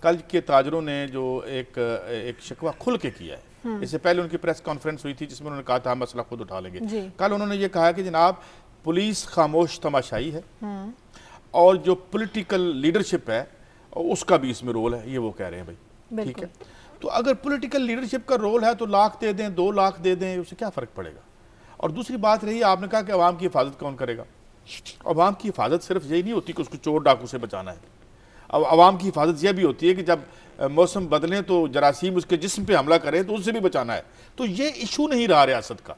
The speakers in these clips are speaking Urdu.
کل کے تاجروں نے جو ایک شکوہ کھل کے کیا ہے، اس سے پہلے ان کی پریس کانفرنس ہوئی تھی جس میں انہوں نے کہا تھا ہم مسئلہ خود اٹھا لیں گے، کل انہوں نے یہ کہا کہ جناب پولیس خاموش تماشائی ہے اور جو پولیٹیکل لیڈرشپ ہے اس کا بھی اس میں رول ہے، یہ وہ کہہ رہے ہیں بھائی، ٹھیک ہے۔ تو اگر پولیٹیکل لیڈرشپ کا رول ہے تو لاکھ دے دیں 2 لاکھ دے دیں، اسے کیا فرق پڑے گا؟ اور دوسری بات رہی آپ نے کہا کہ عوام کی حفاظت کون کرے گا؟ عوام کی حفاظت صرف یہی نہیں ہوتی کہ اس کو چور ڈاکو سے بچانا ہے، اب عوام کی حفاظت یہ بھی ہوتی ہے کہ جب موسم بدلیں تو جراثیم اس کے جسم پہ حملہ کریں تو ان سے بھی بچانا ہے۔ تو یہ ایشو نہیں رہا ریاست کا،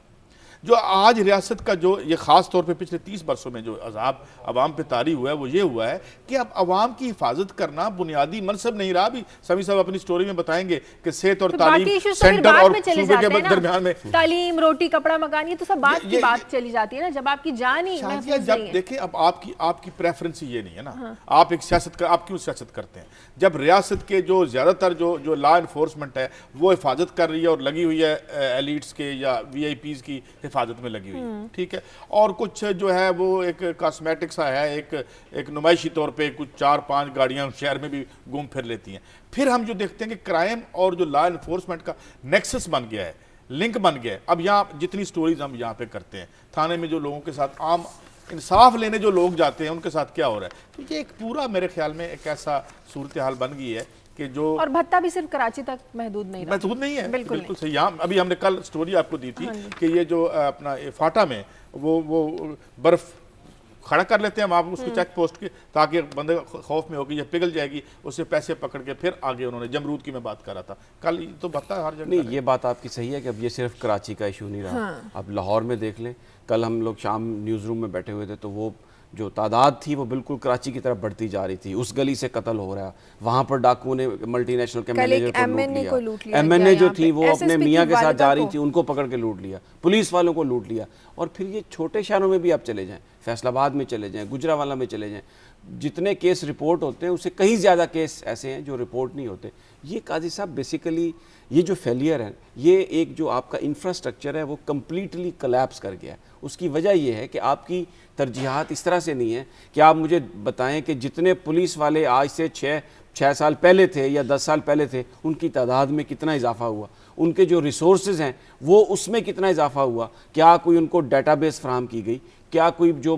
جو آج ریاست کا جو یہ خاص طور پہ پچھلے 30 برسوں میں جو عذاب عوام پہ طاری ہوا ہے وہ یہ ہوا ہے کہ اب عوام کی حفاظت کرنا بنیادی منصب نہیں رہا۔ بھی سمیع صاحب اپنی سٹوری میں بتائیں گے کہ صحت اور تعلیم سینٹر اور صوبے کے درمیان میں تعلیم، روٹی، کپڑا، مکان، یہ تو سب بات کی بات چلی جاتی ہے نا، جب آپ کی جان ہی محفوظ نہیں ہے۔ جب دیکھیں اب آپ کی پریفرنس یہ نہیں ہے نا، آپ ایک سیاست آپ کیوں سیاست کرتے ہیں؟ جب ریاست کے جو زیادہ تر جو لا انفورسمنٹ ہے وہ حفاظت کر رہی ہے اور لگی ہوئی ہے ایلیٹس کے یا وی آئی پیز کی حفاظت میں لگی ہوئی ہے، ٹھیک ہے، اور کچھ جو ہے وہ ایک کاسمیٹک سا ہے، ایک نمائشی طور پہ کچھ 4-5 گاڑیاں شہر میں بھی گھوم پھر لیتی ہیں۔ پھر ہم جو دیکھتے ہیں کہ کرائم اور جو لا انفورسمنٹ کا نیکسس بن گیا ہے، لنک بن گیا ہے۔ اب یہاں جتنی سٹوریز ہم یہاں پہ کرتے ہیں، تھانے میں جو لوگوں کے ساتھ عام انصاف لینے جو لوگ جاتے ہیں ان کے ساتھ کیا ہو رہا ہے، تو یہ ایک پورا میرے خیال میں ایک ایسا صورتحال بن گئی ہے کہ جو اور بھتہ بھی صرف کراچی تک محدود نہیں رہا، محدود نہیں ہے، بالکل صحیح۔ ابھی ہم نے کل سٹوری آپ کو دی تھی کہ یہ جو اپنا فاٹا میں وہ برف کھڑا کر لیتے ہیں ہم آپ اس کو چیک پوسٹ کے، تاکہ بندے خوف میں ہوگی یا پگھل جائے گی، اس سے پیسے پکڑ کے پھر آگے انہوں نے جمرود کی میں بات کر رہا تھا کل، تو بھتہ ہر جگہ نہیں، یہ بات آپ کی صحیح ہے کہ اب یہ صرف کراچی کا ایشو نہیں رہا، اب لاہور میں دیکھ لیں، کل ہم لوگ شام نیوز روم میں بیٹھے ہوئے تھے تو وہ جو تعداد تھی وہ بالکل کراچی کی طرف بڑھتی جا رہی تھی، اس گلی سے قتل ہو رہا، وہاں پر ڈاکو نے ملٹی نیشنل کے مینیجر کو لوٹ لیا، ایم این اے جو تھی وہ اپنے میاں کے ساتھ جا رہی تھی ان کو پکڑ کے لوٹ لیا، پولیس والوں کو لوٹ لیا۔ اور پھر یہ چھوٹے شہروں میں بھی آپ چلے جائیں، فیصل آباد میں چلے جائیں، گجرانوالہ میں چلے جائیں، جتنے کیس رپورٹ ہوتے ہیں اس سے کہیں زیادہ کیس ایسے ہیں جو رپورٹ نہیں ہوتے۔ یہ قاضی صاحب بیسیکلی یہ جو فیلئر ہے، یہ ایک جو آپ کا انفراسٹرکچر ہے وہ کمپلیٹلی کلیپس کر گیا ہے۔ اس کی وجہ یہ ہے کہ آپ کی ترجیحات اس طرح سے نہیں ہیں کہ آپ مجھے بتائیں کہ جتنے پولیس والے آج سے 6 سال پہلے تھے یا 10 سال پہلے تھے ان کی تعداد میں کتنا اضافہ ہوا، ان کے جو ریسورسز ہیں وہ اس میں کتنا اضافہ ہوا، کیا کوئی ان کو ڈیٹا بیس فراہم کی گئی، کیا کوئی جو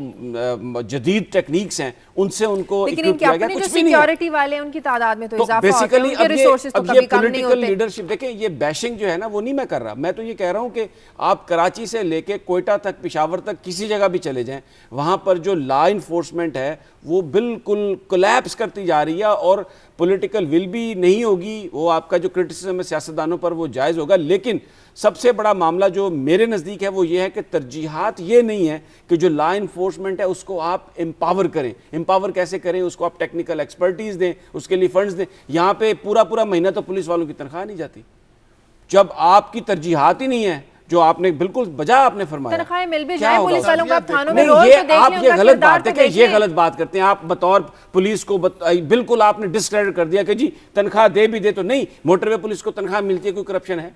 جدید ٹیکنیکس ہیں ان سے ان کو اکوپ کیا گیا، کچھ بھی نہیں ہے۔ سیکیورٹی والے ان کی تعداد میں تو اضافہ ہوتا ہے، ان کے ریسورسز تو کبھی کم نہیں ہوتے۔ لیڈرشپ دیکھیں، یہ بیشنگ جو ہے نا وہ نہیں میں کر رہا، میں تو یہ کہہ رہا ہوں کہ آپ کراچی سے لے کے کوئٹہ تک، پشاور تک، کسی جگہ بھی چلے جائیں، وہاں پر جو لا انفورسمنٹ ہے وہ بالکل کولیپس کرتی جا رہی ہے، اور پولیٹیکل ول بھی نہیں ہوگی، وہ آپ کا جو کرٹیسزم ہے سیاستدانوں پر وہ جائز ہوگا، لیکن سب سے بڑا معاملہ جو میرے نزدیک ہے وہ یہ ہے کہ ترجیحات یہ نہیں ہے کہ جو لا انفورسمنٹ ہے اس کو آپ امپاور کریں۔ امپاور کیسے کریں؟ اس کو آپ ٹیکنیکل ایکسپرٹیز دیں، اس کے لیے فنڈز دیں۔ یہاں پہ پورا مہینہ تو پولیس والوں کی تنخواہ نہیں جاتی جب آپ کی ترجیحات ہی نہیں ہے، جو آپ نے بالکل بجا آپ نے فرمایا، تنخواہیں مل بھی جائیں پولیس والوں کو، آپ تھانوں میں نہیں، رول تو دیکھ لیں، آپ یہ غلط بات ہے کہ یہ لیں۔ غلط بات کرتے ہیں آپ بطور پولیس کو، بالکل آپ نے ڈسکریڈٹ کر دیا کہ جی تنخواہ دے بھی دے تو نہیں، موٹر وے پولیس کو تنخواہ ملتی ہے، کوئی کرپشن ہے؟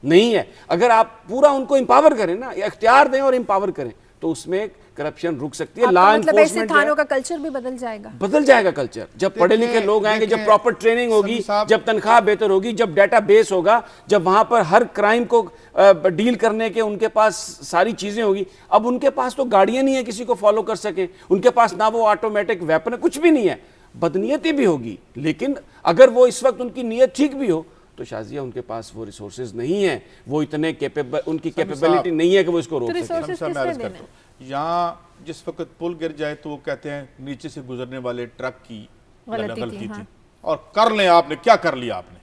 نہیں ہے۔ اگر آپ پورا ان کو امپاور کریں نا، اختیار دیں اور امپاور کریں تو اس میں کرپشن رک سکتی ہے۔ لا انفورسمنٹ تھانوں کا کلچر بھی بدل جائے گا، بدل جائے گا کلچر، جب پڑھے لکھے لوگ آئیں گے، جب پراپر ٹریننگ ہوگی، جب تنخواہ بہتر ہوگی، جب ڈیٹا بیس ہوگا، جب وہاں پر ہر کرائم کو ڈیل کرنے کے ان کے پاس ساری چیزیں ہوگی۔ اب ان کے پاس تو گاڑیاں نہیں ہیں کسی کو فالو کر سکیں، ان کے پاس نہ وہ آٹومیٹک ویپن ہے، کچھ بھی نہیں ہے، بدنیتی بھی ہوگی، لیکن اگر وہ اس وقت ان کی نیت ٹھیک بھی ہو تو شازیہ ان کے پاس وہ ریسورسز نہیں ہیں، وہ اتنے ان کی کیپیبلٹی نہیں ہے کہ وہ اس کو روک سکیں۔ یہاں جس وقت پل گر جائے تو وہ کہتے ہیں نیچے سے گزرنے والے ٹرک کی غلطی تھی، اور کر لیں آپ نے کیا کر لیا، آپ نے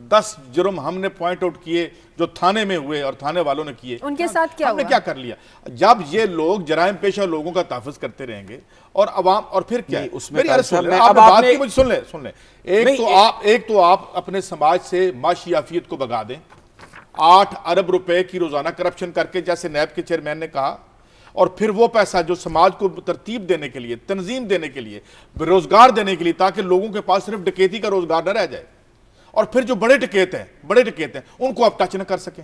10 جرم ہم نے پوائنٹ آؤٹ کیے جو تھانے میں ہوئے اور تھانے والوں نے کیے، ان کے ساتھ کیا ہوا، ہم نے کیا کر لیا؟ جب یہ لوگ جرائم پیشہ لوگوں کا تحفظ کرتے رہیں گے اور عوام، اور پھر کیا ہے، میری عرض سن لیں، آپ بات کی مجھے سن لیں، ایک تو آپ اپنے سماج سے معاشی عافیت کو بگا دیں، 8 ارب روپے کی روزانہ کرپشن کر کے، جیسے نیب کے چیئرمین نے کہا، اور پھر وہ پیسہ جو سماج کو ترتیب دینے کے لیے، تنظیم دینے کے لیے، روزگار دینے کے لیے، تاکہ لوگوں کے پاس صرف ڈکیتی کا روزگار نہ رہ جائے، اور پھر جو بڑے ڈکیت ہیں ان کو آپ ٹچ نہ کر سکیں۔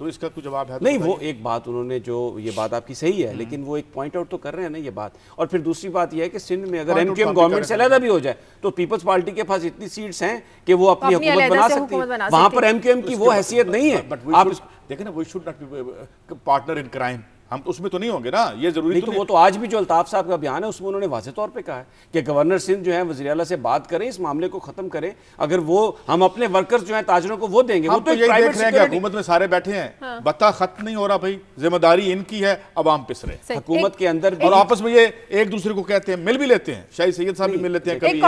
تو اس کا کوئی جواب ہے؟ نہیں، وہ ایک بات انہوں نے جو یہ بات آپ کی صحیح ہے، لیکن وہ ایک پوائنٹ آؤٹ تو کر رہے ہیں نا یہ بات. اور پھر دوسری بات یہ ہے کہ سندھ میں اگر ایم کیو ایم گورنمنٹ سے علیحدہ بھی ہو جائے تو پیپلز پارٹی کے پاس اتنی سیٹس ہیں کہ وہ اپنی حکومت بنا سکتی ہے. وہاں پر ایم کیو ایم کی وہ حیثیت نہیں ہے. آپ دیکھیں نا، we should not be partner in crime. ہم اس میں تو نہیں ہوں گے نا، یہ ضروری نہیں. تو وہ تو آج بھی جو الطاف صاحب کا بیان ہے اس میں انہوں نے واضح طور پہ کہا ہے کہ گورنر سندھ جو ہے وزیر اعلیٰ سے بات کریں، اس معاملے کو ختم کریں. اگر وہ ہم اپنے ورکرز جو ہیں تاجروں کو وہ دیں گے. وہ تو یہی دیکھ رہے ہیں کہ حکومت میں سارے بیٹھے ہیں، بتا ختم نہیں ہو رہا بھائی، ذمہ داری ان کی ہے، عوام پس رہے. حکومت کے اندر اور آپس میں یہ ایک دوسرے کو کہتے ہیں، مل بھی لیتے ہیں. شاہی سید صاحب بھی مل لیتے ہیں کبھی.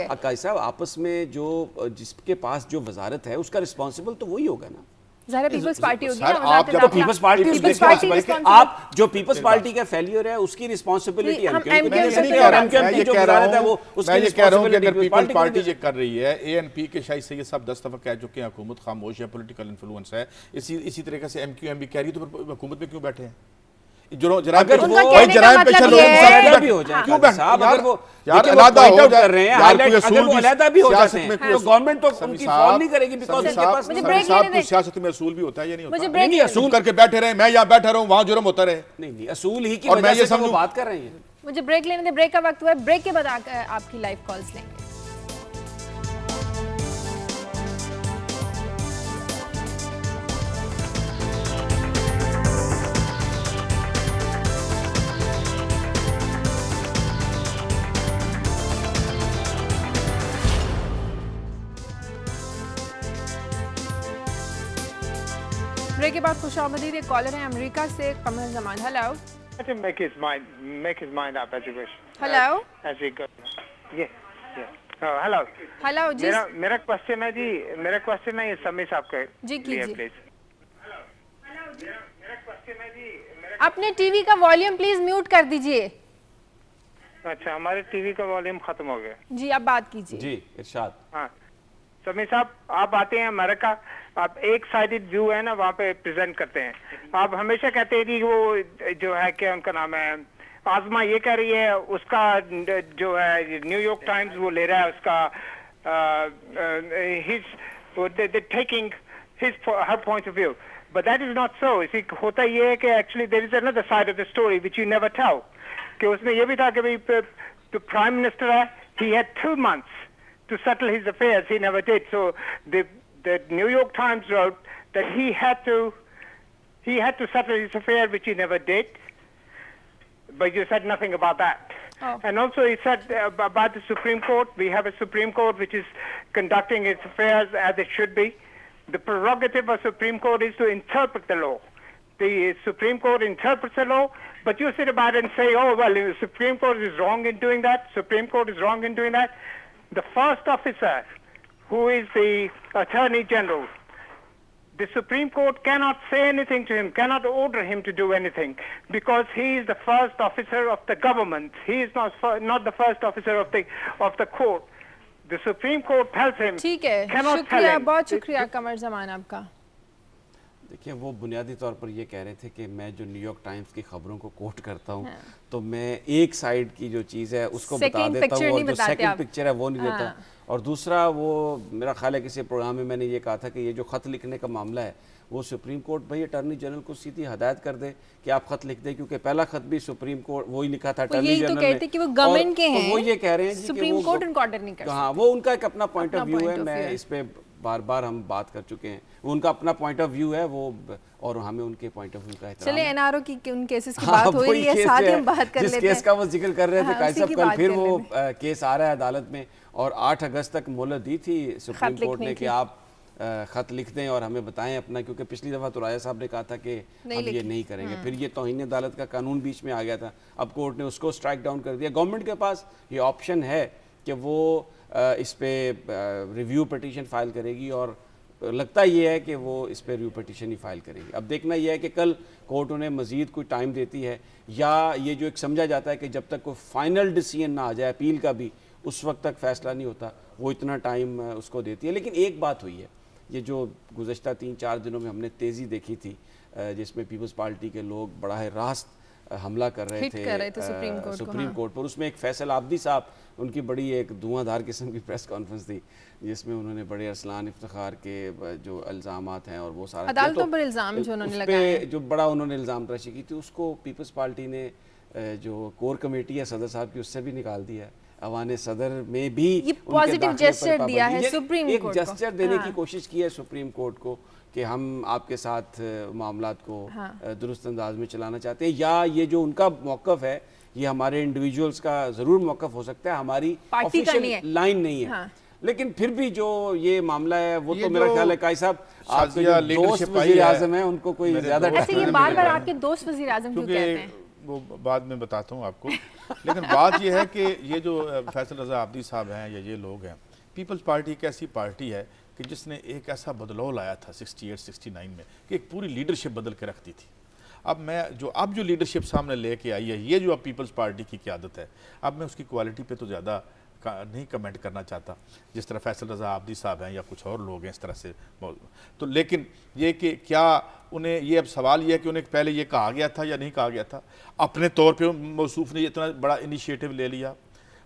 عکائی صاحب آپس میں جو جس کے پاس جو وزارت ہے اس کا رسپانسبل تو وہی ہوگا نا. پیپلز پارٹی ہوگی نا. آپ جب پیپلز پارٹی آپ جو پیپلز پارٹی کا فیلیئر ہے اس کی رسپانسبلٹی میں یہ کہہ رہا ہوں کہ اگر پیپلز پارٹی یہ کر رہی ہے، اے این پی کے شاہی سید صاحب 10 دفعہ کہہ چکے ہیں حکومت خاموش ہے، پولیٹیکل انفلوئنس ہے، اسی طریقے سے ایم کیو ایم بھی کہہ رہی ہے، تو پھر حکومت میں کیوں بیٹھے ہیں؟ اگر وہ علیحدہ بھی ہو جائیں اگر وہ علیحدہ بھی ہو جاتے ہیں تو گورنمنٹ تو ان کی فال نہیں کرے گی. سیاست میں اصول بھی ہوتا ہے یا نہیں ہوتا؟ نہیں، اصول کر کے بیٹھے رہے، میں یہاں بیٹھا رہا ہوں، وہاں جرم ہوتا رہے. نہیں، اصول ہی کی وجہ سے وہ بات کر رہے ہیں. مجھے بریک لینے دیں، بریک کا وقت ہوا ہے. بریک کے بعد آپ کی لائیو کالز لیں گے. بریک کے بعد خوش آمدید. ایک کالر ہیں امریکہ سے، Qamar Zaman. Hello. Let him make his mind up as he wish. Hello. As he goes. Yeah. Hello. Hello. جی. میرا question ہے جی، میرا question ہے یہ سمی صاحب کے جی لیے کیجیے. پلیز. میرا question ہے جی. اپنے ٹی وی کا والیوم پلیز میوٹ کر دیجئے. اچھا، ہمارے ٹی وی کا والیوم ختم ہو گیا. جی اب بات کیجیے. جی ارشاد. ہاں سمی صاحب، آپ آتے ہیں امریکہ، آپ ایک سائیڈڈ ویو ہے نا وہاں پہ پریزنٹ کرتے ہیں. آپ ہمیشہ کہتے ہیں جی وہ جو ہے کیا ان کا نام ہے آزما، یہ کہہ رہی ہے اس کا جو ہے نیو یارک ٹائمز وہ لے رہا ہے اس کا taking her point of view. But that is not so. اسی ہوتا یہ ہے کہ actually there is another side of the story which you never tell. کہ اس میں یہ بھی تھا کہ جو پرائم منسٹر ہے he had 2 months to settle his affairs. He never did. So the New York Times wrote that he had to settle his affair, which he never did. But you said nothing about that. Oh. And also he said about the Supreme Court, we have a Supreme Court which is conducting its affairs as it should be. The prerogative of Supreme Court is to interpret the law. The Supreme Court interprets the law, but you sit about and say, oh, well, the Supreme Court is wrong in doing that. Supreme Court is wrong in doing that. The first officer, who is the Attorney General, the Supreme Court cannot say anything to him, cannot order him to do anything, because he is the first officer of the government. He is not the first officer of the court. The Supreme Court tells him, ٹھیک ہے، شکریہ، بہت شکریہ قمر زمان آپ کا. دیکھیں وہ بنیادی طور پر یہ کہہ رہے تھے کہ میں جو نیو یارک ٹائمز کی خبروں کو کوٹ کرتا ہوں تو میں ایک سائیڈ کی جو چیز ہے اس کو بتا دیتا ہوں اور جو سیکنڈ پکچر ہے وہ نہیں دیتا. اور دوسرا وہ میرا خیال ہے کسی پروگرام میں نے یہ کہا تھا کہ یہ جو خط لکھنے کا معاملہ ہے وہ سپریم کورٹ بھائی اٹارنی جنرل کو سیدھی ہدایت کر دے کہ آپ خط لکھ دیں، کیونکہ پہلا خط بھی سپریم کورٹ وہی لکھا تھا اٹارنی جنرل نے. وہ یہ کہہ رہے ہیں کہ ہاں وہ ان کا ایک اپنا پوائنٹ آف ویو ہے. میں اس پہ بار بار ہم بات کر چکے ہیں، ان کا اپنا پوائنٹ آف ویو ہے وہ، اور ہمیں ان کے پوائنٹ آف ویو کا احترام. چلیں این آر او کی ان کیسز کی بات ہو رہی ہے، ساتھ ہی ہم بات کر لیتے ہیں. جس کیس کا وہ ذکر کر رہے تھے قائد صاحب، کل پھر وہ کیس آ رہا ہے عدالت میں، اور 8 اگست تک مہلت دی تھی سپریم کورٹ نے کہ آپ خط لکھ دیں اور ہمیں بتائیں اپنا، کیونکہ پچھلی دفعہ تو راجہ صاحب نے کہا تھا کہ ہم یہ نہیں کریں گے. پھر یہ توہین عدالت کا قانون بیچ میں آ گیا تھا، اب کورٹ نے اس کو اسٹرائک ڈاؤن کر دیا. گورنمنٹ کے پاس یہ آپشن ہے کہ وہ اس پہ ریویو پٹیشن فائل کرے گی، اور لگتا یہ ہے کہ وہ اس پہ ریویو پٹیشن ہی فائل کرے گی. اب دیکھنا یہ ہے کہ کل کورٹ انہیں مزید کوئی ٹائم دیتی ہے، یا یہ جو ایک سمجھا جاتا ہے کہ جب تک کوئی فائنل ڈیسیژن نہ آ جائے اپیل کا بھی، اس وقت تک فیصلہ نہیں ہوتا، وہ اتنا ٹائم اس کو دیتی ہے. لیکن ایک بات ہوئی ہے، یہ جو گزشتہ 3-4 دنوں میں ہم نے تیزی دیکھی تھی جس میں پیپلز پارٹی کے لوگ براہ راست حملہ کر رہے تھے سپریم کورٹ پر. اس میں ایک فیصل عابدی صاحب, ان کی بڑی ایک دھواں دھار قسم کی پریس کانفرنس تھی جس میں انہوں نے بڑے ارسلان افتخار کے جو الزامات ہیں اور وہ سارا عدالتوں پر الزام جو انہوں نے لگائے, جو بڑا انہوں نے الزام تراشی کی تھی, اس کو پیپلز پارٹی نے جو کور کمیٹی ہے صدر صاحب کی اس سے بھی نکال دیا ہے. ایوان صدر میں بھی پازیٹیو جسچر دیا ہے سپریم ایک کورٹ جسچر دینے کی کوشش کی ہے سپریم کورٹ کو کہ ہم آپ کے ساتھ معاملات کو درست انداز میں چلانا چاہتے ہیں, یا یہ جو ان کا موقف ہے یہ ہمارے انڈیویجولز کا ضرور موقف ہو سکتا ہے, ہماری آفیشیل لائن نہیں ہے. لیکن پھر بھی جو یہ معاملہ ہے وہ تو میرا خیال ہے قائی صاحب آپ کے جو دوست وزیر اعظم ہیں ان کو کوئی زیادہ ایسے یہ بار بار آپ کے دوست وزیر اعظم کیوں کہتے ہیں, وہ بعد میں بتاتا ہوں آپ کو. لیکن بات یہ ہے کہ یہ جو فیصل رضا عابدی صاحب ہیں یا یہ لوگ ہیں, پیپلز پارٹی ایک ایسی پارٹی ہے کہ جس نے ایک ایسا بدلاؤ لایا تھا 68-69 میں کہ ایک پوری لیڈرشپ بدل کے رکھ دی تھی. اب جو لیڈرشپ سامنے لے کے آئی ہے, یہ جو اب پیپلز پارٹی کی قیادت ہے, اب میں اس کی کوالٹی پہ تو زیادہ نہیں کمنٹ کرنا چاہتا, جس طرح فیصل رضا عابدی صاحب ہیں یا کچھ اور لوگ ہیں اس طرح سے تو. لیکن یہ کہ کیا انہیں یہ اب سوال یہ ہے کہ انہیں پہلے یہ کہا گیا تھا یا نہیں کہا گیا تھا. اپنے طور پہ موصوف نے اتنا بڑا انیشیٹو لے لیا,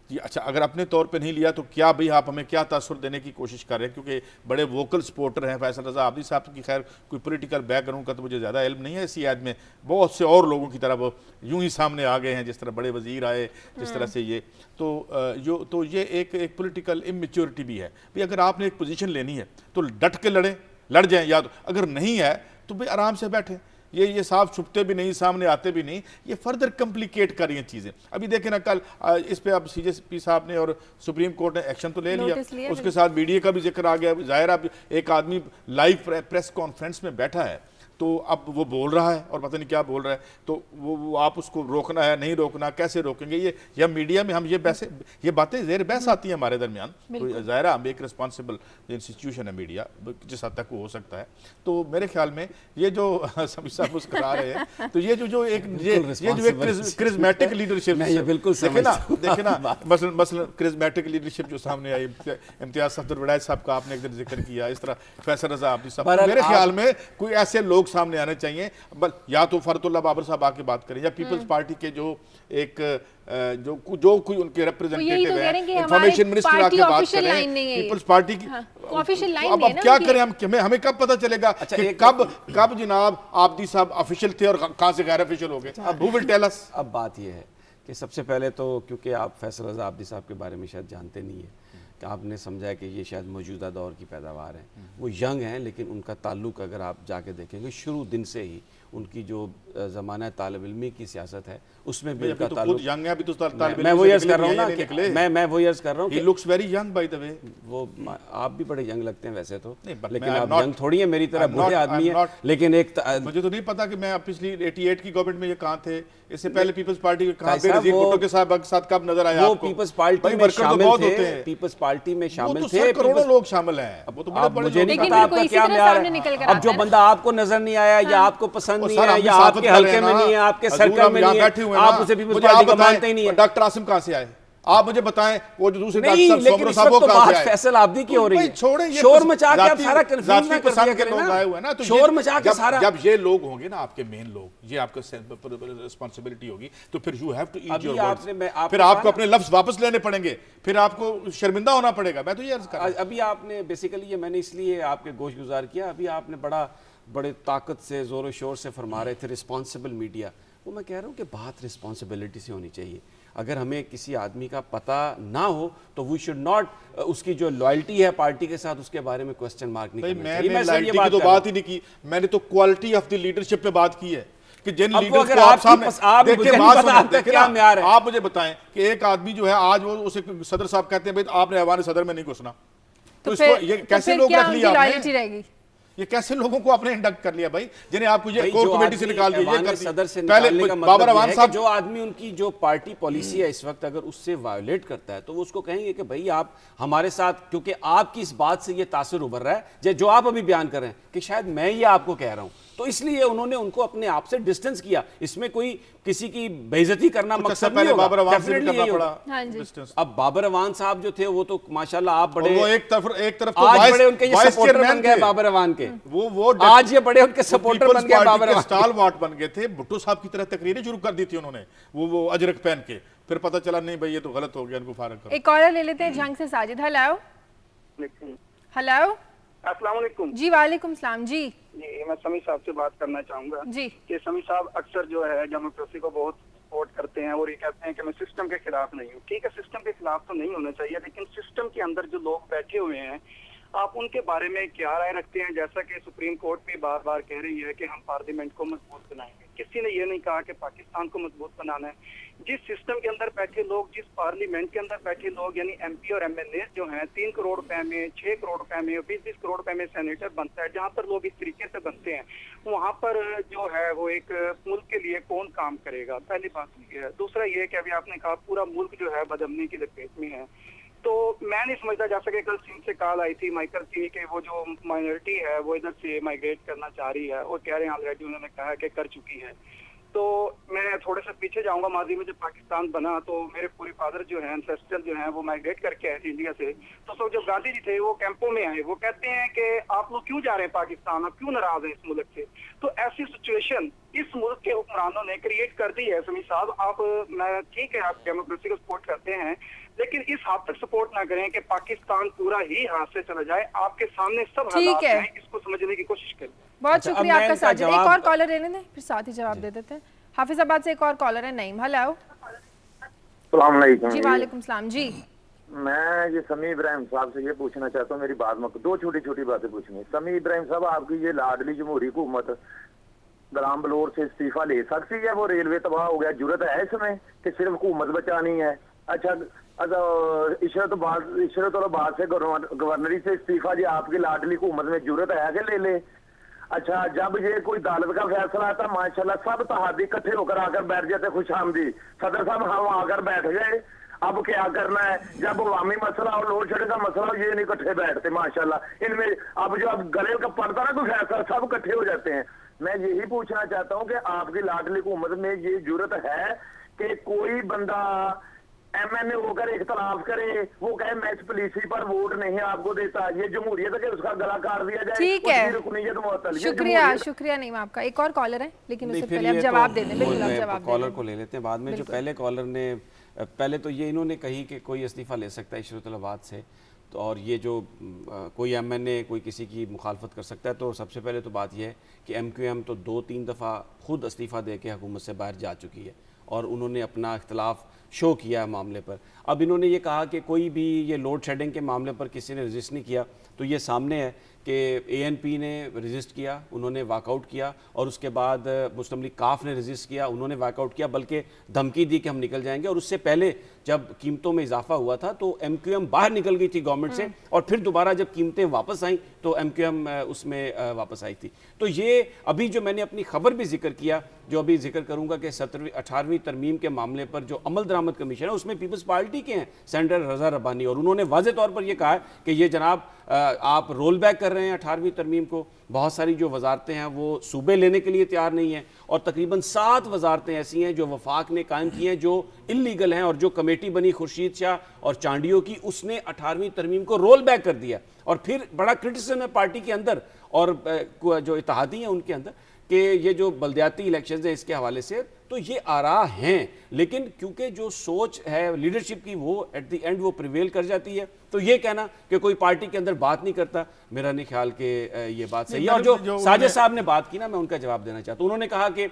اچھا اگر اپنے طور پہ نہیں لیا تو کیا بھئی آپ ہمیں کیا تاثر دینے کی کوشش کر رہے ہیں, کیونکہ بڑے ووکل سپورٹر ہیں فیصل رضا عابدی صاحب کی. خیر کوئی پولیٹیکل بیک گراؤنڈ کا تو مجھے زیادہ علم نہیں ہے اسی عہد میں, بہت سے اور لوگوں کی طرح وہ یوں ہی سامنے آ گئے ہیں, جس طرح بڑے وزیر آئے, جس طرح سے یہ تو یہ ایک پولیٹیکل اممیچورٹی بھی ہے. بھئی اگر آپ نے ایک پوزیشن لینی ہے تو ڈٹ کے لڑ جائیں, یا اگر نہیں ہے تو بھئی آرام سے بیٹھیں. یہ صاف چھپتے بھی نہیں, سامنے آتے بھی نہیں, یہ فردر کمپلیکیٹ کر رہی ہیں چیزیں. ابھی دیکھیں نا کل اس پہ اب سی جے پی صاحب نے اور سپریم کورٹ نے ایکشن تو لے لیا, اس کے ساتھ میڈیا کا بھی ذکر آ گیا. ظاہر اب ایک آدمی لائیو پریس کانفرنس میں بیٹھا ہے تو اب وہ بول رہا ہے اور پتہ نہیں کیا بول رہا ہے, تو وہ آپ اس کو روکنا ہے, نہیں روکنا, کیسے روکیں گے. یہ میڈیا میں ہم یہ باتیں زیر بحث آتی ہیں ہمارے درمیان. ظاہر ہم ایک رسپانسبل انسٹیٹیوشن ہے میڈیا, جس حد تک وہ ہو سکتا ہے. تو میرے خیال میں یہ جو سبھی صاحب مسکرا رہے ہیں, تو یہ جو ایک کرزمیٹک لیڈرشپ, دیکھیں نا مثلا کرزمیٹک لیڈرشپ جو سامنے آئی, امتیاز صفدر وڑائچ صاحب کا آپ نے ایک دن ذکر کیا, اس طرح فیصل رضا عابدی صاحب, میرے خیال میں کوئی ایسے لوگ سامنے آنے چاہیے, یا تو فرت اللہ بابر صاحب آ کے بات کریں, یا پیپلز پارٹی کے جو ایک جو کوئی ان کے ریپریزنٹیٹیو ہیں, انفارمیشن منسٹر آ کے بات کریں پیپلز پارٹی کی. اب کیا کریں ہمیں کب پتہ چلے گا کہ کب جناب عابدی صاحب آفیشیل تھے اور کہاں سے غیر آفیشیل ہو گئے. Who will tell us? اب بات یہ ہے کہ سب سے پہلے تو کیونکہ آپ فیصل رضا عابدی صاحب کے بارے میں شاید جانتے نہیں ہیں, کہ آپ نے سمجھا کہ یہ شاید موجودہ دور کی پیداوار ہیں. وہ ینگ ہیں, لیکن ان کا تعلق اگر آپ جا کے دیکھیں گے شروع دن سے ہی ان کی جو زمانہ طالب علمی کی سیاست ہے اس میں بھی ان کا تعلق. میں وہی عرض کر رہا ہوں نا کہ میں وہی عرض کر رہا ہوں کہ looks very young by the way. وہ آپ بھی بڑے ینگ لگتے ہیں ویسے تو, لیکن آپ ینگ تھوڑی ہیں, میری طرح بوڑھے آدمی ہیں. لیکن ایک مجھے تو نہیں پتا کہ میں پچھلی 88 کی گورنمنٹ میں یہ کہاں تھے, اس سے پہلے پیپلز پارٹی کے کہاں تھے, رضی بھٹو کے ساتھ کب نظر آیا آپ کو؟ پیپلز پارٹی میں شامل تھے, پیپلز پارٹی میں شامل تھے, کروڑوں لوگ شامل ہیں. اب وہ تو بڑے مجھے نہیں پتا آپ کا کیا معیار ہے. اب جو بندہ آپ کو نظر نہیں آیا یا آپ کو پسند نہیں ہے یا آپ کے حلقے میں نہیں ہے, آپ کے سرکل میں نہیں ہے, آپ اسے پیپلز پارٹی کا مانتے ہی نہیں ہے. ڈاکٹر عاصم کہاں سے آئے آپ مجھے بتائیں, وہ جو دوسرے ڈاکٹر نہیں, لیکن اس وقت تو بات فیصل عابدی کی ہو رہی ہے. شور مچا کے آپ سارا کنفیوز نہ کر دیا کریں نا, شور مچا کے سارا. جب یہ لوگ ہوں گے نا آپ کے مین لوگ, یہ آپ کا رسپانسبلٹی ہوگی, تو پھر you have to eat your words, پھر آپ کو اپنے لفظ واپس لینے پڑیں گے, پھر آپ کو شرمندہ ہونا پڑے گا. میں تو یہ عرض کر رہا ہوں, ابھی آپ نے بیسیکلی یہ میں نے اس لیے آپ کے گوش گزار کیا, ابھی آپ نے بڑے طاقت سے زور و شور سے فرما رہے تھے رسپانسبل میڈیا. وہ میں کہہ رہا ہوں کہ بات رسپانسبلٹی سے ہونی چاہیے. اگر ہمیں کسی آدمی کا پتہ نہ ہو تو وی شوڈ ناٹ, اس کی جو لائلٹی ہے پارٹی کے ساتھ اس کے بارے میں کوسچن مارک نہیں کرنا چاہیے. میں نے لائلٹی کی تو بات ہی نہیں کی, میں نے تو کوالٹی آف دی لیڈرشپ پہ بات کی ہے کہ جن لیڈرز کو آپ سامنے دیکھیں. آپ مجھے بتائیں کہ ایک آدمی جو ہے آج وہ اسے صدر صاحب کہتے ہیں بھائی آپ نے ایوان صدر میں نہیں گھسنا, تو اس کو یہ کیسے لوگ رکھ لیا آپ نے, یہ کیسے لوگوں کو آپ نے انڈکٹ کر لیا بھائی, جنہیں آپ کو یہ کور کمیٹی سے نکال دیا, یہ کر صدر سے پہلے نکالنے کا بابر مطلب اوان ہے صاحب, کہ جو آدمی ان کی جو پارٹی پالیسی ہے اس وقت اگر اس سے وائلیٹ کرتا ہے تو وہ اس کو کہیں گے کہ بھائی آپ ہمارے ساتھ, کیونکہ آپ کی اس بات سے یہ تاثر ابھر رہا ہے جو آپ ابھی بیان کر رہے ہیں کہ شاید میں یہ آپ کو کہہ رہا ہوں, تو اس لیے انہوں نے ان کو اپنے آپ سے ڈسٹنس کیا. اس میں کوئی کسی کی بے عزتی کرنا مقصد نہیں ہوگا. بابر اعوان سے بھی کرنا پڑا. ہاں جی. اب بابر اعوان صاحب جو تھے وہ تو ماشاءاللہ آپ بڑے, وہ ایک طرف تو آج بڑے ان کے یہ سپورٹر بن گئے بابر اعوان کے, وہ آج یہ بڑے ان کے سپورٹر بن گئے بابر اعوان. سٹال واٹ بن گئے تھے. بھٹو صاحب کی طرح تقریریں شروع کر دی تھی انہوں نے, وہ اجرک پہن کے. پھر پتہ چلا نہیں بھائی یہ تو غلط ہو گیا, ان کو فارغ کرو. ایک کالر لے لیتے ہیں جھنگ سے. ساجد, ہیلو. ہیلو, السلام علیکم. جی وعلیکم السلام. جی جی میں سمیع صاحب سے بات کرنا چاہوں گا جی. کہ سمیع صاحب اکثر جو ہے ڈیموکریسی کو بہت سپورٹ کرتے ہیں اور یہ کہتے ہیں کہ میں سسٹم کے خلاف نہیں ہوں. ٹھیک ہے, سسٹم کے خلاف تو نہیں ہونا چاہیے, لیکن سسٹم کے اندر جو لوگ بیٹھے ہوئے ہیں آپ ان کے بارے میں کیا رائے رکھتے ہیں؟ جیسا کہ سپریم کورٹ بھی بار بار کہہ رہی ہے کہ ہم پارلیمنٹ کو مضبوط بنائیں گے. کسی نے یہ نہیں کہا کہ پاکستان کو مضبوط بنانا ہے. جس سسٹم کے اندر بیٹھے لوگ, جس پارلیمنٹ کے اندر بیٹھے لوگ, یعنی ایم پی اور ایم ایل اے جو ہیں 3 کروڑ روپے میں, 6 کروڑ روپے میں, 20 کروڑ روپے میں سینیٹر بنتا ہے, جہاں پر لوگ اس طریقے سے بنتے ہیں وہاں پر جو ہے وہ ایک ملک کے لیے کون کام کرے گا؟ پہلی بات یہ ہے. دوسرا یہ کہ ابھی آپ نے کہا پورا ملک جو ہے بدامنی کی لپیٹ میں ہے, تو میں نہیں سمجھتا. جیسا کہ کل سندھ سے کال آئی تھی مائیکل کی کہ وہ جو مائنورٹی ہے وہ ادھر سے مائیگریٹ کرنا چاہ رہی ہے, اور کہہ رہے ہیں آلریڈی انہوں نے کہا کہ کر چکی ہے. تو میں تھوڑے سے پیچھے جاؤں گا. ماضی میں جب پاکستان بنا تو میرے پورے فادر جو ہیں انسیسٹر جو ہیں وہ مائیگریٹ کر کے آئے تھے انڈیا سے. تو جب گاندھی جی تھے وہ کیمپوں میں آئے, وہ کہتے ہیں کہ آپ لوگ کیوں جا رہے ہیں پاکستان, آپ کیوں ناراض ہیں اس ملک سے؟ تو ایسی سچویشن اس ملک کے حکمرانوں نے کریٹ کر دی ہے. سمیع صاحب آپ, میں ٹھیک ہے آپ ڈیموکریسی کو سپورٹ کرتے ہیں, لیکن اس حد تک سپورٹ نہ کریں کہ پاکستان پورا ہی ہاتھ سے چلا جائے. آپ کے سامنے سب حالات ہیں, اس کو سمجھنے کی کوشش کریں. بہت شکریہ آپ کا ساجد. ایک اور کالر لینے دیں پھر ساتھ ہی جواب دے دیتے ہیں. حافظ آباد سے ایک اور کالر ہے نعیم. ہیلو. السلام علیکم. جی وعلیکم السلام. جی میں یہ سمیع ابراہیم صاحب سے یہ پوچھنا چاہتا ہوں, میری بات میں 2 چھوٹی چھوٹی باتیں پوچھنی ہے. سمیع ابراہیم صاحب, آپ کی یہ لاڈلی جمہوری حکومت غلام بلور سے استعفیٰ لے سکتی ہے؟ وہ ریلوے تباہ ہو گیا, جرت ہے اس میں کہ صرف حکومت بچانی ہے؟ اچھا, عشرت العباد سے گورنری سے استعفیٰ جی آپ کی لاڈلی حکومت میں جرت ہے کہ لے لے؟ اچھا, جب یہ کوئی عدالت کا فیصلہ آتا ماشاءاللہ سب تحادی اکٹھے ہو کر آ کر بیٹھ جاتے, خوش آمدید صدر صاحب ہم آ کر بیٹھ گئے, اب کیا کرنا ہے؟ جب عوامی مسئلہ اور لوڈ شیڈنگ کا مسئلہ ہو یہ نہیں اکٹھے بیٹھتے ماشاءاللہ. ان میں اب جو اب گلے کا پڑتا نا کوئی فیصلہ سب اکٹھے ہو جاتے ہیں. میں یہی پوچھنا چاہتا ہوں کہ آپ کی لاڈلی حکومت میں یہ جرت ہے کہ کوئی بندہ ایم این اے ہو کر اختلاف کرے, وہ کہے میں اس پالیسی پر ووٹ نہیں آپ کو دیتا, یہ جمہوریت ہے کہ اس کا گلا کاٹ دیا جائے؟ ٹھیک ہے, رکنیت معطل. شکریہ نہیں آپ کا. ایک اور کالر ہے لیکن اس سے پہلے آپ جواب دے دیں. بالکل آپ جواب دیں. کالر کو لے لیتے ہیں بعد میں. جو پہلے کالر نے, پہلے تو یہ انہوں نے کہی کہ کوئی استعفیٰ لے سکتا ہے عشرت العباد سے, تو اور یہ جو کوئی ایم این اے کوئی کسی کی مخالفت کر سکتا ہے. تو سب سے پہلے تو بات یہ ہے کہ ایم کیو ایم تو 2-3 دفعہ خود استعفیٰ دے کے حکومت سے باہر جا چکی ہے اور انہوں نے اپنا اختلاف شو کیا ہے معاملے پر. اب انہوں نے یہ کہا کہ کوئی بھی یہ لوڈ شیڈنگ کے معاملے پر کسی نے رجسٹ نہیں کیا, تو یہ سامنے ہے کہ اے این پی نے رجسٹ کیا, انہوں نے واک آؤٹ کیا, اور اس کے بعد مسلم لیگ کاف نے رجسٹ کیا, انہوں نے واک آؤٹ کیا, بلکہ دھمکی دی کہ ہم نکل جائیں گے. اور اس سے پہلے جب قیمتوں میں اضافہ ہوا تھا تو ایم کیو ایم باہر نکل گئی تھی گورنمنٹ سے, اور پھر دوبارہ جب قیمتیں واپس آئیں تو ایم کیو ایم اس میں واپس آئی تھی. تو یہ ابھی جو میں نے اپنی خبر بھی ذکر کیا, جو ابھی ذکر کروں گا کہ 18ویں ترمیم کے معاملے پر جو عمل درآمد کمیشن ہے اس میں پیپلز پارٹی کے ہیں سینیٹر رضا ربانی, اور انہوں نے واضح طور پر یہ کہا ہے کہ یہ جناب آپ رول بیک کر رہے ہیں 18ویں ترمیم کو. بہت ساری جو وزارتیں ہیں وہ صوبے لینے کے لیے تیار نہیں ہیں, اور تقریباً 7 وزارتیں ایسی ہیں جو وفاق نے قائم کی ہیں جو انلیگل ہیں, اور جو کمیٹی بنی خورشید شاہ اور چانڈیوں کی, اس نے 18ویں ترمیم کو رول بیک کر دیا. اور پھر بڑا کرٹیسزم ہے پارٹی کے اندر اور جو اتحادی ہیں ان کے اندر کہ یہ جو بلدیاتی الیکشنز ہیں اس کے حوالے سے, تو یہ آراء ہیں, لیکن کیونکہ جو سوچ ہے لیڈرشپ کی وہ ایٹ دی اینڈ وہ پریویل کر جاتی ہے. تو یہ کہنا کہ کوئی پارٹی کے اندر بات نہیں کرتا, میرا نہیں خیال کہ یہ بات صحیح ہے. اور جو ساجد صاحب نے بات کی نا, میں ان کا جواب دینا چاہتا ہوں. انہوں نے کہا کہ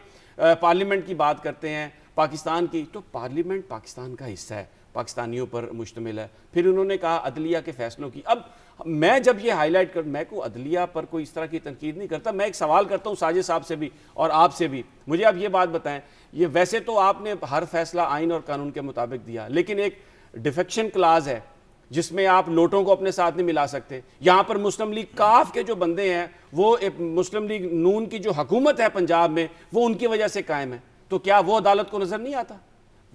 پارلیمنٹ کی بات کرتے ہیں پاکستان کی, تو پارلیمنٹ پاکستان کا حصہ ہے, پاکستانیوں پر مشتمل ہے. پھر انہوں نے کہا عدلیہ کے فیصلوں کی. اب میں جب یہ ہائی لائٹ میں کو عدلیہ پر کوئی اس طرح کی تنقید نہیں کرتا, میں ایک سوال کرتا ہوں ساجد صاحب سے بھی اور آپ سے بھی. مجھے آپ یہ بات بتائیں, یہ ویسے تو آپ نے ہر فیصلہ آئین اور قانون کے مطابق دیا, لیکن ایک ڈیفیکشن کلاز ہے جس میں آپ لوٹوں کو اپنے ساتھ نہیں ملا سکتے. یہاں پر مسلم لیگ کاف کے جو بندے ہیں, وہ مسلم لیگ نون کی جو حکومت ہے پنجاب میں, وہ ان کی وجہ سے قائم ہے. تو کیا وہ عدالت کو نظر نہیں آتا؟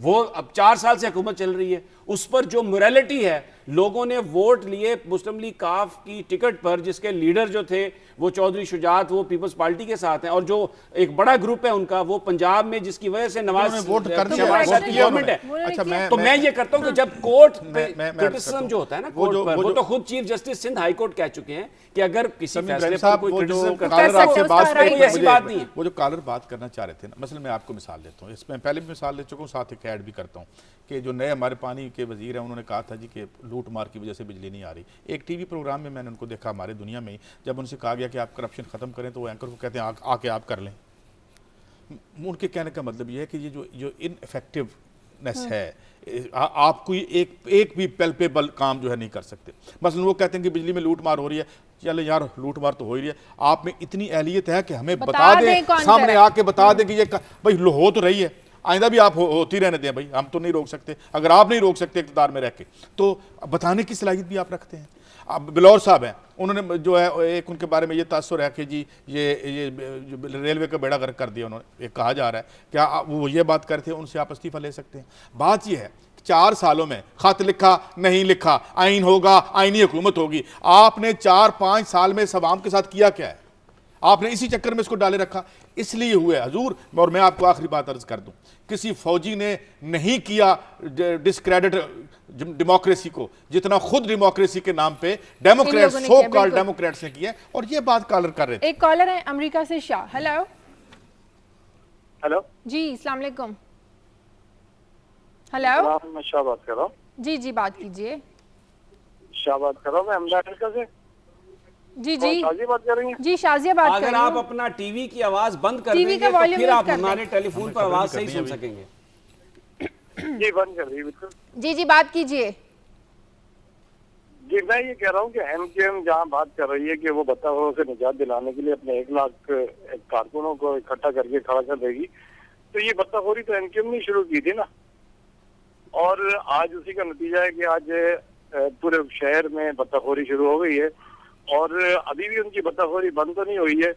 وہ اب 4 سال سے حکومت چل رہی ہے, اس پر جو موریلٹی ہے, لوگوں نے ووٹ لیے مسلم لیگ کاف کی ٹکٹ پر جس کے لیڈر جو تھے وہ چودھری شجاعت وہ پیپلز پارٹی کے ساتھ ہیں اور جو ایک بڑا گروپ ہے ان کا وہ پنجاب میں جس کی وجہ سے نواز ووٹ کر دیا گورنمنٹ ہے. تو میں یہ کرتا ہوں کہ جب کورٹ کرٹیسزم جو ہوتا ہے نا کورٹ پر وہ تو خود chief justice Sindh high court کہہ چکے ہیں کہ اگر کسی فیصلے پر کوئی کرٹیسزم کرتا ہے کوئی ایسی بات نہیں ہے. وہ جو کالر بات کرنا چاہ رہے تھے نا، مثلا میں آپ کو مثال دیتا ہوں، اس میں پہلے بھی مثال دے چکا ہوں، ساتھ ایک ایڈ بھی کرتا ہوں کہ جو نئے ہمارے پانی کے وزیر ہیں انہوں نے کہا تھا جی کہ لوٹ مار کی وجہ سے بجلی نہیں آ رہی. ایک ٹی وی پروگرام میں نے ان کو دیکھا ہمارے دنیا میں، جب ان سے کہا گیا کہ آپ کرپشن ختم کریں تو وہ اینکر کو کہتے ہیں آ کے آپ کر لیں. ان کے کہنے کا مطلب یہ ہے کہ یہ جو ان افیکٹونیس ہے، آپ کوئی ایک بھی پیلپیبل کام جو ہے نہیں کر سکتے. مثلا وہ کہتے ہیں کہ بجلی میں لوٹ مار ہو رہی ہے، چلے یار لوٹ مار تو ہو ہی رہی ہے، آپ میں اتنی اہلیت ہے کہ ہمیں بتا دیں، سامنے آ کے بتا دیں کہ یہ بھائی ہو تو رہی ہے، آئندہ بھی آپ ہوتی رہنے دیں بھائی، ہم تو نہیں روک سکتے. اگر آپ نہیں روک سکتے اقتدار میں رہ کے تو بتانے کی صلاحیت بھی آپ رکھتے ہیں. اب بلور صاحب ہیں، انہوں نے جو ہے ایک ان کے بارے میں یہ تاثر ہے کہ جی یہ ریلوے کا بیڑا غرق کر دیا انہوں نے، ایک کہا جا رہا ہے کیا وہ یہ بات کرتے ہیں ان سے آپ استعفیٰ لے سکتے ہیں. بات یہ ہے 4 سالوں میں خط لکھا نہیں لکھا، آئین ہوگا، آئینی حکومت ہوگی، آپ نے 4-5 سال میں اس عوام کے ساتھ کیا کیا ہے؟ آپ نے اسی چکر میں اس کو ڈالے رکھا. اس لیے ہوئے حضور. اور میں آپ کو آخری بات عرض کر دوں، کسی فوجی نے نہیں کیا ڈسکریڈٹ ڈیموکریسی کو جتنا خود ڈیموکریسی کے نام پہ ڈیموکریٹ سو کال ڈیموکریٹس نے کیا ہے. اور یہ بات کالر کر رہے تھے. ایک کالر ہے امریکہ سے شاہ. ہیلو جی السلام علیکم. ہیلو میں شاہ بات کر رہا ہوں. جی بات کیجئے. شاہ بات کر رہا ہوں میں امریکہ سے. جی شازیہ بات کر رہی ہیں؟ جی شازیہ بات کر رہی اگر ہوں. آپ اپنا ٹی وی کی آواز بند کر دیں گے تو پھر آپ ہمارے ٹیلی فون پر آواز صحیح سن سکیں گے. جی بند کر رہی بالکل. جی بات کیجئے. جی میں یہ کہہ رہا ہوں کہ ایم کیو ایم جہاں بات کر رہی ہے کہ وہ بطخوں سے نجات دلانے کے لیے اپنے 1 لاکھ کارکنوں کو اکٹھا کر کے کھڑا کر دے گی، تو یہ بطخوری تو ایم کیو ایم نے شروع کی تھی نا، اور آج اسی کا نتیجہ ہے کہ آج پورے شہر میں بطخوری شروع ہو گئی ہے. اور ابھی بھی ان کی بطخوری بند تو نہیں ہوئی ہے،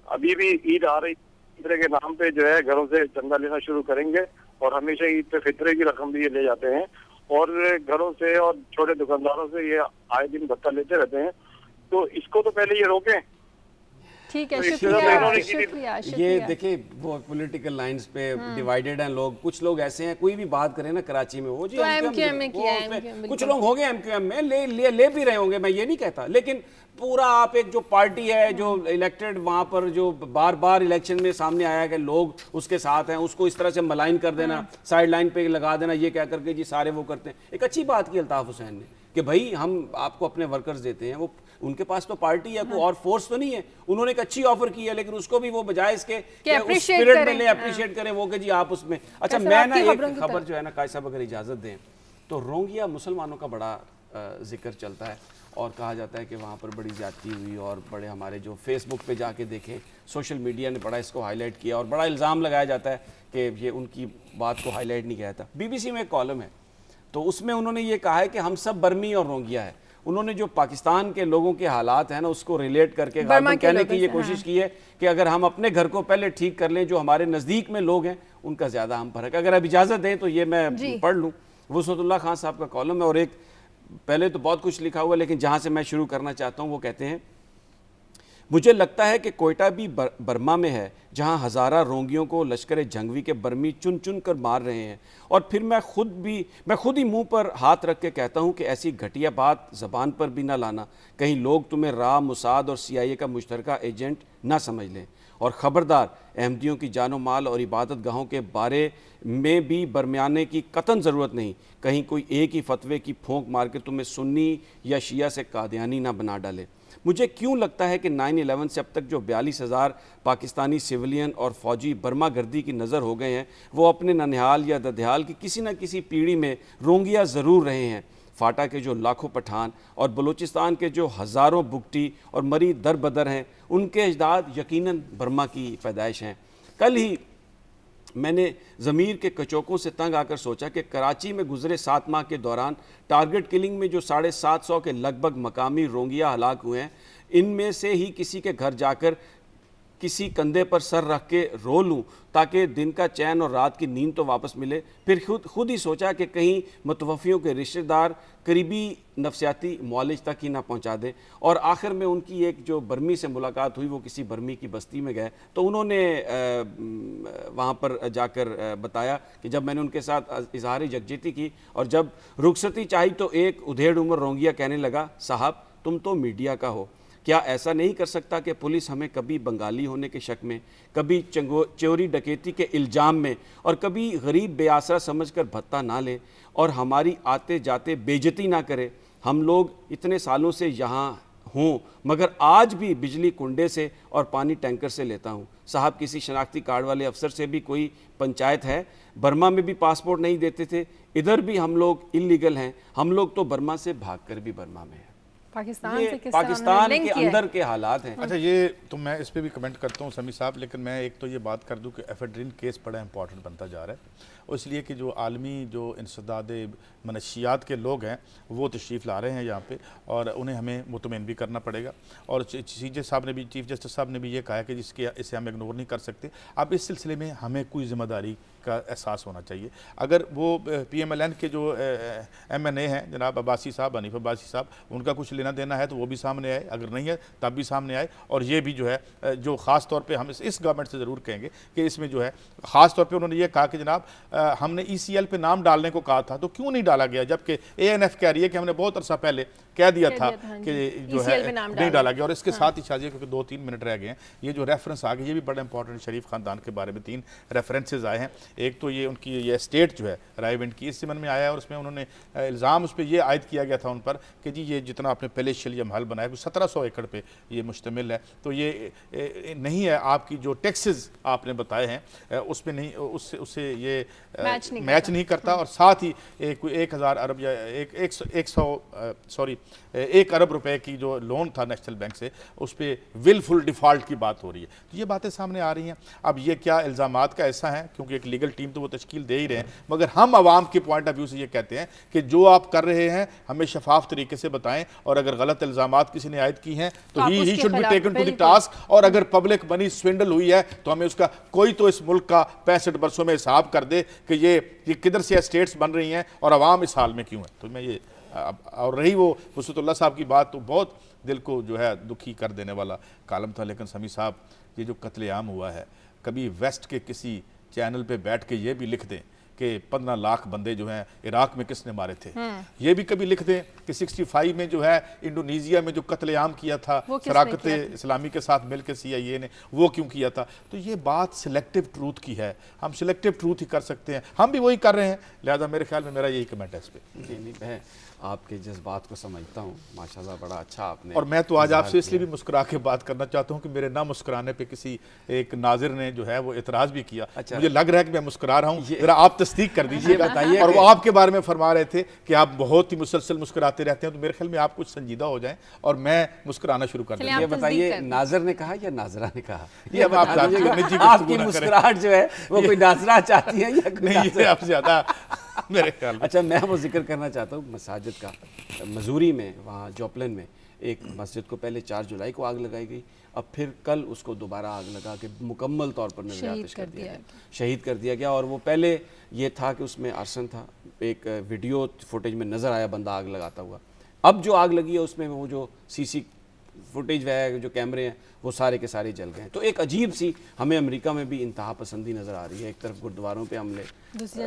ابھی بھی عید آ رہی، فطرے کے نام پہ جو ہے گھروں سے چندہ لینا شروع کریں گے اور ہمیشہ عید پہ فطرے کی رقم بھی یہ لے جاتے ہیں اور گھروں سے اور چھوٹے دکانداروں سے یہ آئے دن بھتہ لیتے رہتے ہیں. تو اس کو تو پہلے یہ روکیں. ٹھیک ہے، شکریہ. یہ دیکھیں وہ پولیٹیکل لائنز پہ ڈیوائیڈڈ ہیں لوگ. کچھ لوگ ایسے ہیں کوئی بھی بات کریں نا کراچی میں وہ جی کچھ لوگ ہو گئے ایم کیو ایم میں لے بھی رہے ہوں گے، میں یہ نہیں کہتا، لیکن پورا آپ ایک جو پارٹی ہے جو الیکٹڈ وہاں پر جو بار بار الیکشن میں سامنے آیا کہ لوگ اس کے ساتھ ہیں، اس کو اس طرح سے ملائن کر دینا، سائیڈ لائن پہ لگا دینا، یہ کہہ کر کے جی سارے وہ کرتے ہیں. ایک اچھی بات کی الطاف حسین نے کہ بھائی ہم آپ کو اپنے ورکرز دیتے ہیں، وہ ان کے پاس تو پارٹی ہے کوئی اور فورس تو نہیں ہے، انہوں نے ایک اچھی آفر کی ہے لیکن اس کو بھی وہ بجائے اس کے اس سپیرٹ میں لیں، اپریشیٹ کریں وہ کہ جی آپ اس میں. اچھا میں نا ایک خبر جو ہے نا قائد صاحب اگر اجازت دیں تو رونگیا مسلمانوں کا بڑا ذکر چلتا ہے اور کہا جاتا ہے کہ وہاں پر بڑی زیادتی ہوئی اور بڑے ہمارے جو فیس بک پہ جا کے دیکھیں سوشل میڈیا نے بڑا اس کو ہائی لائٹ کیا اور بڑا الزام لگایا جاتا ہے کہ یہ ان کی بات کو ہائی لائٹ نہیں کیا تھا. بی بی سی میں ایک کالم ہے تو اس میں انہوں نے یہ کہا ہے کہ ہم سب برمی اور رونگیا ہے. انہوں نے جو پاکستان کے لوگوں کے حالات ہیں نا اس کو ریلیٹ کر کے کہنے کی یہ کوشش کی ہے کہ اگر ہم اپنے گھر کو پہلے ٹھیک کر لیں، جو ہمارے نزدیک میں لوگ ہیں ان کا زیادہ ہم فرق ہے. اگر اب اجازت دیں تو یہ میں پڑھ لوں. وسعت اللہ خان صاحب کا کالم ہے اور ایک پہلے تو بہت کچھ لکھا ہوا لیکن جہاں سے میں شروع کرنا چاہتا ہوں وہ کہتے ہیں مجھے لگتا ہے کہ کوئٹہ بھی برما میں ہے جہاں ہزارہ رونگیوں کو لشکر جھنگوی کے برمی چن چن کر مار رہے ہیں اور پھر میں خود ہی منہ پر ہاتھ رکھ کے کہتا ہوں کہ ایسی گھٹیا بات زبان پر بھی نہ لانا، کہیں لوگ تمہیں را موساد اور سی آئی اے کا مشترکہ ایجنٹ نہ سمجھ لیں. اور خبردار احمدیوں کی جان و مال اور عبادت گاہوں کے بارے میں بھی برمیانے کی قطعاً ضرورت نہیں، کہیں کوئی ایک ہی فتوے کی پھونک مار کے تمہیں سنی یا شیعہ سے قادیانی نہ بنا ڈالے. مجھے کیوں لگتا ہے کہ 9/11 سے اب تک جو 42,000 پاکستانی سیولین اور فوجی برما گردی کی نظر ہو گئے ہیں وہ اپنے ننہال یا ددھیال کی کسی نہ کسی پیڑھی میں رونگیا ضرور رہے ہیں. فاٹا کے جو لاکھوں پٹھان اور بلوچستان کے جو ہزاروں بگٹی اور مری در بدر ہیں ان کے اجداد یقیناً برما کی پیدائش ہیں. کل ہی میں نے ضمیر کے کچوکوں سے تنگ آ کر سوچا کہ کراچی میں گزرے 7 ماہ کے دوران ٹارگٹ کلنگ میں جو 750 کے لگ بھگ مقامی رونگیا ہلاک ہوئے ہیں ان میں سے ہی کسی کے گھر جا کر کسی کندھے پر سر رکھ کے رو لوں تاکہ دن کا چین اور رات کی نیند تو واپس ملے. پھر خود ہی سوچا کہ کہیں متوفیوں کے رشتہ دار قریبی نفسیاتی معالج تک ہی نہ پہنچا دیں. اور آخر میں ان کی ایک جو برمی سے ملاقات ہوئی, وہ کسی برمی کی بستی میں گئے تو انہوں نے وہاں پر جا کر بتایا کہ جب میں نے ان کے ساتھ اظہار یکجہتی کی اور جب رخصتی چاہی تو ایک ادھیڑ عمر رونگیا کہنے لگا, صاحب تم تو میڈیا کا ہو, کیا ایسا نہیں کر سکتا کہ پولیس ہمیں کبھی بنگالی ہونے کے شک میں, کبھی چوری ڈکیتی کے الزام میں اور کبھی غریب بے آسرا سمجھ کر بھتہ نہ لے اور ہماری آتے جاتے بے عزتی نہ کرے. ہم لوگ اتنے سالوں سے یہاں ہوں مگر آج بھی بجلی کنڈے سے اور پانی ٹینکر سے لیتا ہوں. صاحب کسی شناختی کارڈ والے افسر سے بھی کوئی پنچایت ہے؟ برما میں بھی پاسپورٹ نہیں دیتے تھے, ادھر بھی ہم لوگ انلیگل ہیں, ہم لوگ تو برما سے بھاگ کر بھی برما میں ہیں. پاکستان کے اندر کے حالات ہیں. اچھا یہ تو میں اس پہ بھی کمنٹ کرتا ہوں سمیع صاحب, لیکن میں ایک تو یہ بات کر دوں کہ ایفیڈرین کیس بڑا امپورٹنٹ بنتا جا رہا ہے, اور اس لیے کہ جو عالمی جو انسداد منشیات کے لوگ ہیں وہ تشریف لا رہے ہیں یہاں پہ, اور انہیں ہمیں مطمئن بھی کرنا پڑے گا. اور CJ صاحب نے بھی, چیف جسٹس صاحب نے بھی یہ کہا ہے کہ اسے ہم اگنور نہیں کر سکتے. اب اس سلسلے میں ہمیں کوئی ذمہ داری کا احساس ہونا چاہیے. اگر وہ PMLN کے جو MNA ہیں جناب عباسی صاحب, حنیف عباسی صاحب, ان کا کچھ لینا دینا ہے تو وہ بھی سامنے آئے, اگر نہیں ہے تب بھی سامنے آئے. اور یہ بھی جو ہے جو خاص طور پہ ہم اس گورنمنٹ سے ضرور کہیں گے کہ اس میں جو ہے خاص طور پہ انہوں نے یہ کہا کہ جناب ہم نے ECL پہ نام ڈالنے کو کہا تھا تو کیوں نہیں ڈالا گیا, جبکہ ANF کہہ رہی ہے کہ ہم نے بہت عرصہ پہلے کہہ دیا تھا کہ جو ہے نہیں ڈالا گیا. اور اس کے ساتھ ہی شاذیہ کیونکہ 2-3 منٹ رہ گئے ہیں, یہ جو ریفرنس آ گئی یہ بھی بڑا امپورٹنٹ, شریف خاندان کے بارے میں 3 ریفرنسز آئے ہیں. ایک تو یہ ان کی یہ اسٹیٹ جو ہے رائے ونڈ کی, اس ضمن میں آیا ہے, اور اس میں انہوں نے الزام اس پہ یہ عائد کیا گیا تھا ان پر کہ جی یہ جتنا آپ نے پیلیشیل یا محل بنایا 1700 ایکڑ پہ یہ مشتمل ہے, تو یہ نہیں ہے آپ کی جو ٹیکسز آپ نے بتائے ہیں اس میں نہیں, اس سے یہ میچ نہیں کرتا. اور ساتھ ہی 1000 ارب یا 1 ارب روپے کی جو لون تھا نیشنل بینک سے, اس پہ ولفل ڈیفالٹ کی بات ہو رہی ہے. تو یہ باتیں سامنے آ رہی ہیں. اب یہ کیا الزامات کا ایسا ہے, کیونکہ ایک لیگل ٹیم تو وہ تشکیل دے ہی رہے ہیں, مگر ہم عوام کے پوائنٹ آف ویو سے یہ کہتے ہیں کہ جو آپ کر رہے ہیں ہمیں شفاف طریقے سے بتائیں, اور اگر غلط الزامات کسی نے عائد کی ہیں تو he should be taken to the task. اور اگر پبلک منی سوینڈل ہوئی ہے تو ہمیں اس کا کوئی تو اس ملک کا 65 برسوں میں حساب کر دے کہ یہ کدھر سے اسٹیٹس بن رہی ہیں اور عوام اس حال میں کیوں ہے. تو میں یہ اور رہی وہ وسعت اللہ صاحب کی بات, تو بہت دل کو جو ہے دکھی کر دینے والا کالم تھا. لیکن سمیع صاحب یہ جو قتل عام ہوا ہے, کبھی ویسٹ کے کسی چینل پہ بیٹھ کے یہ بھی لکھ دیں کہ 15 لاکھ بندے جو ہیں عراق میں کس نے مارے تھے, یہ بھی کبھی لکھ دیں کہ 65 میں جو ہے انڈونیزیا میں جو قتل عام کیا تھا شراکت اسلامی کے ساتھ مل کے CIA نے, وہ کیوں کیا تھا. تو یہ بات سلیکٹیو ٹروتھ کی ہے, ہم سلیکٹیو ٹروتھ ہی کر سکتے ہیں, ہم بھی وہی کر رہے ہیں. لہذا میرے خیال میں میرا یہی کمنٹ ہے اس پہ. میں آپ کے جذبات کو سمجھتا ہوں, ماشاءاللہ بڑا اچھا آپ نے. اور میں تو آج آپ سے اس لیے بھی مسکرا کے بات کرنا چاہتا ہوں کہ میرے نہ مسکرانے پہ کسی ایک ناظر نے جو ہے وہ اعتراض بھی کیا. مجھے لگ رہا ہے کہ میں مسکرا رہا ہوں, ذرا آپ تصدیق کر دیجیے گا. اور وہ آپ کے بارے میں فرما رہے تھے کہ آپ بہت ہی مسلسل مسکراتے رہتے ہیں, تو میرے خیال میں آپ کچھ سنجیدہ ہو جائیں اور میں مسکرانا شروع کر دوں. یہ بتائیے ناظر نے کہا یا ناظرہ نے کہا؟ یہ اب آپ کی مسکراہٹ جو ہے وہ کوئی ناظرہ چاہتی ہے یا نہیں, یہ آپ زیادہ میرے خیال میں. اچھا, میں وہ ذکر کرنا چاہتا ہوں مساجد کا. مزوری میں وہاں جوپلن میں ایک مسجد کو پہلے 4 جولائی کو آگ لگائی گئی, اب پھر کل اس کو دوبارہ آگ لگا کے مکمل طور پر نظر آتش کر دیا گیا, شہید کر دیا گیا. اور وہ پہلے یہ تھا کہ اس میں آرسن تھا, ایک ویڈیو فوٹیج میں نظر آیا بندہ آگ لگاتا ہوا. اب جو آگ لگی ہے اس میں وہ جو CC فوٹیج ہے, جو کیمرے ہیں, وہ سارے کے سارے جل گئے ہیں. تو ایک عجیب سی ہمیں امریکہ میں بھی انتہا پسندی نظر آ رہی ہے, ایک طرف گردواروں پہ حملے, دوسری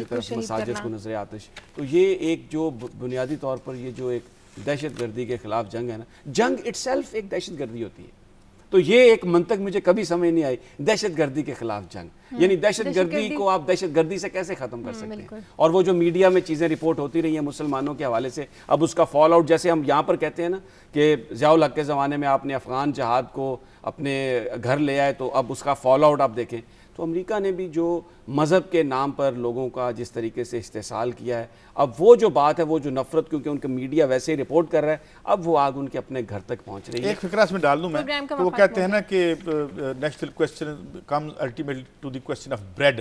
طرف مساجد کو نظر آتش. تو یہ ایک جو بنیادی طور پر یہ جو ایک دہشت گردی کے خلاف جنگ ہے نا, جنگ اٹ سیلف ایک دہشت گردی ہوتی ہے. تو یہ ایک منطق مجھے کبھی سمجھ نہیں آئی, دہشت گردی کے خلاف جنگ, یعنی دہشت گردی کو آپ دہشت گردی سے کیسے ختم کر سکتے ہیں؟ اور وہ جو میڈیا میں چیزیں رپورٹ ہوتی رہی ہیں مسلمانوں کے حوالے سے, اب اس کا فال آؤٹ, جیسے ہم یہاں پر کہتے ہیں نا کہ ضیاء الحق کے زمانے میں آپ نے افغان جہاد کو اپنے گھر لے آئے, تو اب اس کا فال آؤٹ آپ دیکھیں. تو امریکہ نے بھی جو مذہب کے نام پر لوگوں کا جس طریقے سے استحصال کیا ہے, اب وہ جو بات ہے, وہ جو نفرت, کیونکہ ان کا میڈیا ویسے ہی رپورٹ کر رہا ہے, اب وہ آگ ان کے اپنے گھر تک پہنچ رہی ہے. ایک فکرہ اس میں ڈال دوں میں, تو وہ کہتے ہیں نا کہ national question comes ultimately to the question of bread.